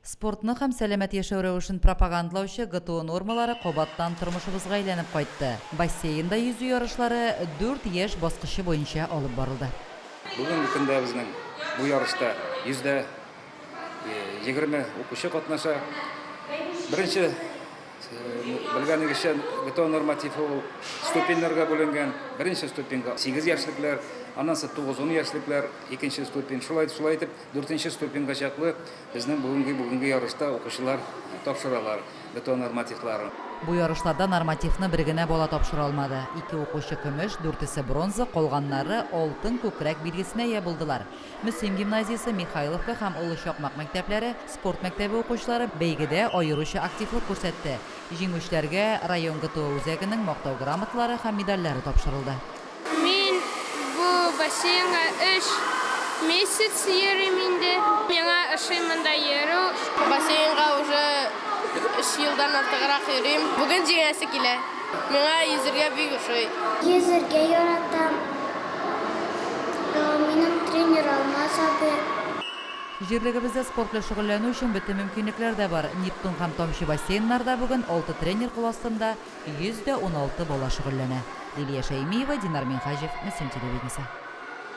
Спортны һәм сәламәт яшәү рәвешен пропагандалаучы ГТО нормалары кабаттан тормышыбызга әйләнеп кайтты. Бассейнда yüзү ярышлары 4 яшь баскычы буенча алып барылды. Бүгенге көндә безнең бу ярышта 20 укучы катнаша. Беренче белгәнегезчә ГТО нормативы ул ступеньләргә бүленгән. Беренче ступеньгә 8 яшьлекләр, аннан соң 9-10 яшьлекләр, икенче ступень. Шулай итеп 4-нче ступеньгә чаклы безнең бүгенге ярышта укучылар тапшыралар ГТО нормативларын. Бу ярышларда нормативны бер генә бала тапшыра алмады. 2 укучы көмеш, 4-се бронза, калганнары алтын күкрәк билгесенә ия булдылар. Мөслим гимназиясе, Михайловка һәм Улы Чакмак мәктәпләре, спорт мәктәбе укучылары бәйгедә аеруча активлык күрсәтте. Җиңүчеләргә район ГТО үзәгенең мактау грамоталары һәм медальләре тапшырылды. Мин бу бассейнга 3 месяц йөрим инде. Миңа ошый монда йөрү. Бассейнга уже 3 елдан артыграк йөрим. Бүген җиңәсе килә. Миңа йөзәргә бик ошый. Йөзәргә яратам. Минем тренер алмасады. Җирлегебездә спорт белән шөгыльләнү өчен бөтен мөмкинлекләр дә бар. Нептун һәм Тамчы бассейннарда бүген 6 тренер кул астында 116 бала шөгыльләнә. Лилия Шәймиева, Динар Минхаҗев, Мөслим телевидениесе.